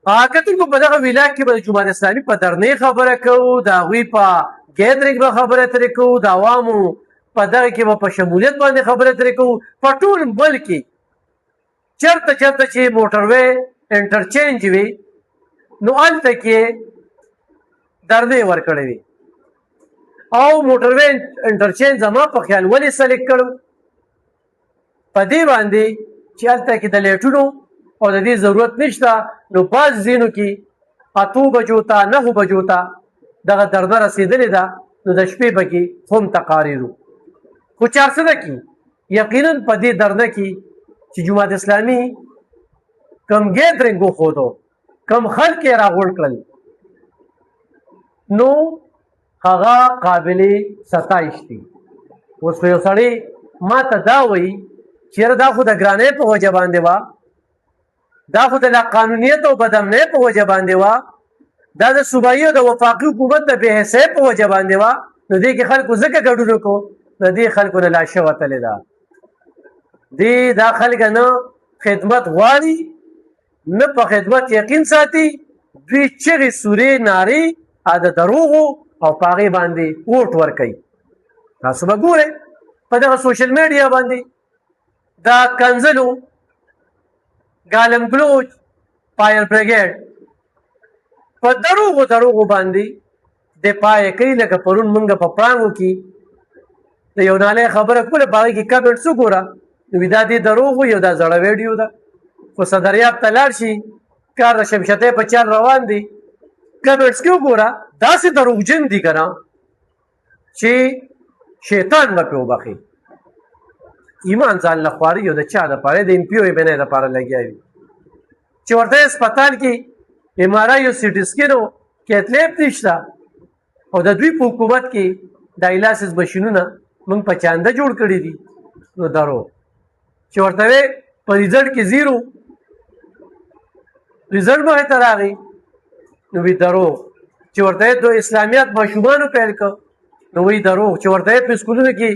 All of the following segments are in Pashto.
کتل کو په دغه ولایت کې به د جماعت اسلامي په درنې خبره کوو، د هغوی په ګیدرینګ به خبره ترې کوو، د عوامو په دغه کې به په شمولیت باندې خبره ترې کوو. په ټول ملک کې چېرته چېرته چې موټروی انټرچینج وي نو هلته کې درنې ورکړې وي. او موټروی انټرچینج زما په خیال ولې سلیکټ کړو؟ په دې باندې چې هلته کې د لیټونو او د دې ضرورت نشته، نو بعض ځینو کې 8 بجو ته 9 بجو ته دغه درنه رسېدلې ده، نو د شپې به کې هم تقاریر خو چار څه ده کې یقینا په دې درنه کې چې جماعت اسلامي کم ګیدرینګ وښودو، کم خلک یې راغونډ کړل، نو هغه قابل ستایش دي. اوس خو یو سړی ما ته دا وایي چېرې دا خو د ګرانۍ په وجه باندې وه، دا خو د لاقانونیت او بدامنۍ په وجه باندې وه، دا د صوبایي او د وفاقي حکومت د بې حسۍ په وجه باندې وه، نو دې کې خلکو ځکه ګډون وکړو، د دې خلکو نه لاشه وتلې ده. دا خلک نه خدمت غواړي، نه په خدمت یقین ساتي، دوی چغې سورې نارې د دروغو او په هغې باندې ووټ ورکوي. تاسو به ګورئ په دغه سوشل میډیا باندې دا کنځلو ګالم ګلوچ فایر بریګیډ په دروغو باندې دفاع یې کوي. لکه پرون موږ په پړانګو کې د یو نالۍ خبره کوله، په هغې کې کمنټس وګوره، نو دا دې دروغ یو دا زړه ویډیو ده. خو صدریاب ته لاړ شي، کار د شمشتۍ په چل روان دی، کمنټس کې وګوره داسې دروغجن دي که نه چې شیطان به پرې وبخي. ایمان ځان له خواري او د چا دپاره د ایم پي او بنۍ دپاره لګیا وي چې ورته هسپتال کې ایم آر آی او سی ټي سکین او کیتلیب نشته، او د دوی په حکومت کې ډایلاسس مشینونه موږ په چانده جوړ کړي دي. نو دروغ چې ورته وې په ریزلټ کې 0 ریزلټ به ته راغی، نو وی دروغ چې ورته د اسلامیت ماشومانو پیل کړ، نو وی دروغ چې ورته په سکولونو کې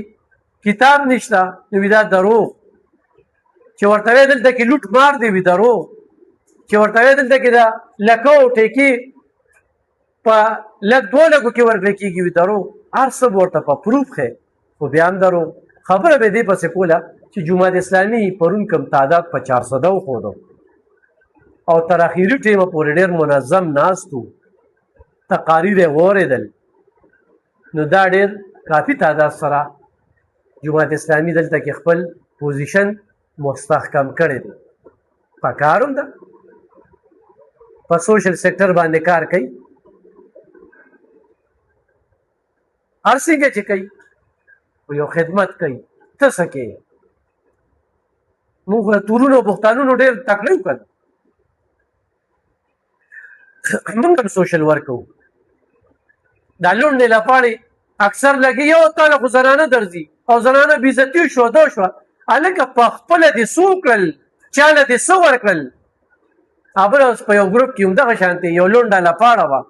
کتاب نشته، نو وی دا دروغ چې ورته دلته کې لوټ مار دی، وی دروغ چې ورته دلته کې دا لکه او ټیکي په لږ 2 لږو کې ورکړل کېږي، وی دروغ. هر څه ورته په پروف ښه، خو بیا هم دروغ. خبره به دې پسې کوله چې جماعت اسلامي پرون کم تعداد په 400 وښودو او تر اخري ټیمه پورې ډېر منظم ناست وو، تقاریر یې واورېدل، نو دا ډېر کافي تعداد سره جماعت اسلامي دلته کې خپل پوزیشن مستحکم کړی دی. پکار هم ده په سوشل سیکټر باندې کار کوي، هر څنګه چې کوي خو یو خدمت کوي. ته څه کوې؟ موږ له تورونو او بختانونو ډېر تکړه یو که نه؟ موږ هم سوشل ورک کوو. دا لونډې لپاړې اکثر لګي یو تاله خو زنانه درځي او زنانه بېعزتي شوه شوه، هلکه په خپله دې څه وکړل، چاله دې څه ورکړل. بله اوس په یو ګروپ کې همدغه شانتې یو لونډه لپاړه وه،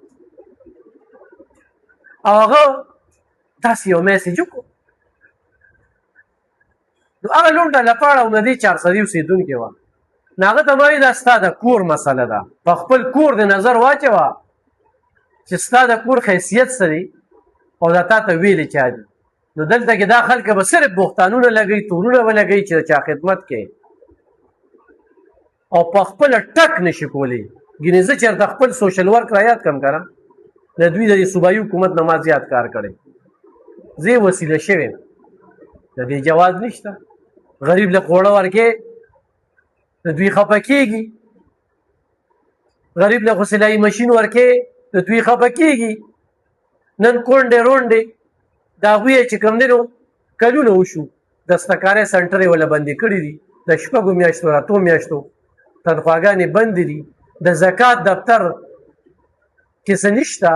او هغه داسې یو میسج وکړو، نو هغه لونډه لپاړه او د دې 400 اوسېدونکې وه، نو هغه ته به وایي دا ستا د کور مسله ده، په خپل کور د نظر واچوه چې ستا د کور حیثیت څه دی او دا تا ته ویلې چا دي. نو دلته کې دا خلک به صرف بختانونه لګوي، تورونه به لګوي چې د چا خدمت کوي، او په خپله ټک نشي کولی. ګینې زه چېرته خپل سوشل ورک را یاد کړم که نه، د دوی د صوبایي حکومت نه ما زیات کار کړی، زه یې وسیله شوی یم، د دې جواز نشته. غریب له خوړه ورکې د دوی خفه کېږي، غریب له خو سلایي مشین ورکې د دوی خفه کېږي. نن کونډې رونډې د هغوی یې چې کوم دی نو کلونه وشو، دستکارۍ سنټر یې وله بندې کړي دي، د 6 میاشتو 8 میاشتو تنخواګانې بندې دي، د زکات دفتر کې څه نشته،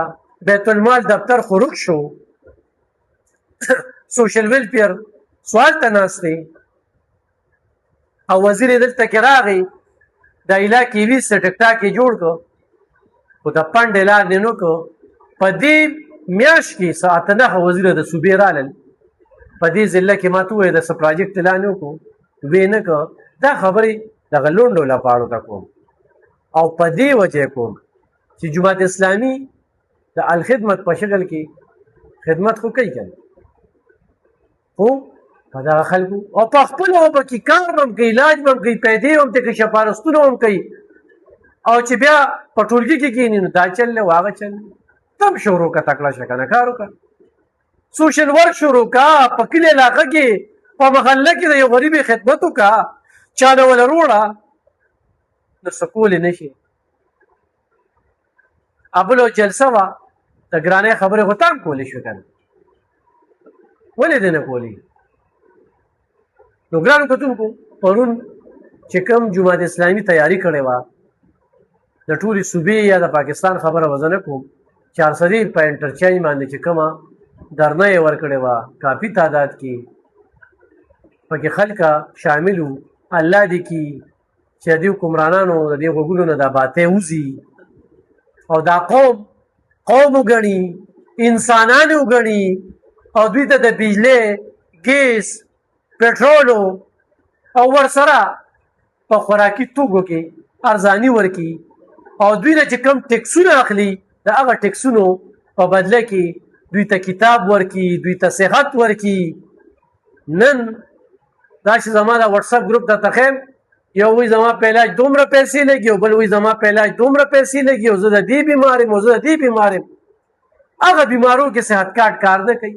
بیت المال دفتر خو رک شو، سوشل ویلفیر سوال ته ناست دی، او وزیر یې دلته کې راغی د علاقې لیست ټک ټاک یې جوړ کړ، خو د فنډ اعلان یې نه کړ. په دې میاشت کې څه 8 وزیره د صوبې رالل، په دې ضلع کې ما ته ووایه د څه پراجکټ اعلان یې وکړو، ویې نه کړ. دا خبرې دغه لونډو لپاړو ته کوم او په دې وجه کوم چې جماعت اسلامي د الخدمت په شکل کې خدمت خو کوي کنه خو په دغه خلکو او په خپلو به کې کار به هم کوي علاج به هم کوي پیدې به هم کوي شفارستونه هم کوي او چې بیا په ټولګي کې کښېني نو دا چل دی هغه چل دی ته هم شروع کړه تکړه شه که نه کار وکړه سوشل ورک شروع کړه په کلي علاقه کې په محله کې د یو غریبې خدمت وکړه چاله وله روړه نو څه کولی نه شي ابلو جلسه وه د ګرانۍ خبرې خو ته هم کولی شوې که نه ولې دې نه کولی نو ګرانو کتونکو پرون چې کوم جماعت اسلامي تیاری کړې وه د ټولې صوبې یا د پاکستان خبره به زه نه کوم چارسدي په انټرچینج باندې چې کومه درنه یې ورکړې وه کافي تعداد کې پکې خلکه شامل وو الله دې کي چې د دې حکمرانانو د دې غوږونو نه دا باتې وځي او دا قوم وګڼي انسانان وګڼي او دوی ته د بجلۍ ګیس پټرولو او ورسره په خوراکي توکو کې ارزاني ورکړي او دوی نه چې کوم ټکسونه اخلي د هغه ټکسونو په بدله کې دوی ته کتاب ورکړي دوی ته صحت ورکړي نن دا چې زما د وټساپ ګروپ ته تخیم یو وایي زما په علاج دومره پیسې لګي او بل وایي زما په علاج دومره پیسې لګي او زه د دې بیمار یم او زه د دې بیمار یم هغه بیمارو کې صحت کارت کار نه کوي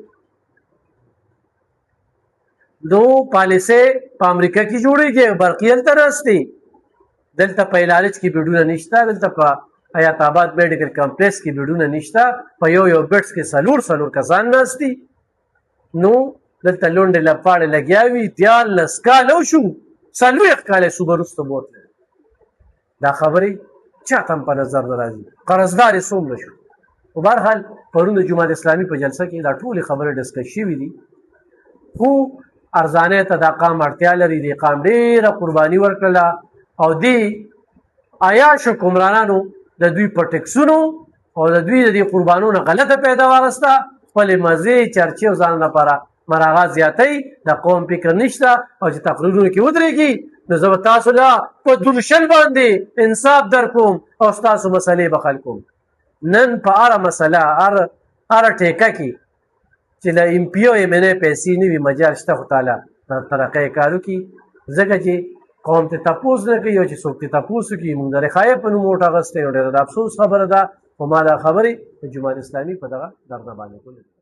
نو پالیسۍ په امریکا کې جوړېږي برقي هلته ناستې دلته په علاج کې بیډونه نشته دلته په حیات آباد میډیکل کمپلیکس کې بیډونه نشته په یو بیډس کې څلور کسان ناستي نو دلته لونډې لپاړې لګیا وي 14 کاله وشو 40 کاله صوبه وروسته بوتلی دا خبرې چاته هم په نظر نه راځي قرضدار یې څومره شو خو بهرحال پرون د جماعت اسلامي په جلسه کې دا ټولې خبرې ډسکس شوي دي خو ارزانۍ ته دا قام اړتیا لري دې قام ډېره قرباني ورکړله او دې عیاش حکمرانانو د دوی په ټکسونو او د دوی د دې قربانو نه غلطه پیدا واخیسته خپلې مزې چرچې او ځان لپاره مراغات زیاتوي د قوم فکر نشته او چې تقریرونو کې ودرېږي نو زه به تاسو له په درشل باندې انصاف در کوم او ستاسو مسلې به حل کوم نن په هره مسله هره ټیکه کې چې له ایم پي او ایم ان ای پیسې نه وي مجال شته خو تعالی ترقۍ کار وکړي ځکه چې قوم ته تپوس نه کوي او چې څوک ته تپوس وکړي موږ د رخایې په نوم ووټ اخیستی او ډېره د افسوس خبره ده خو ما دا خبرې د جماعت اسلامي په دغه درنه باندې کولې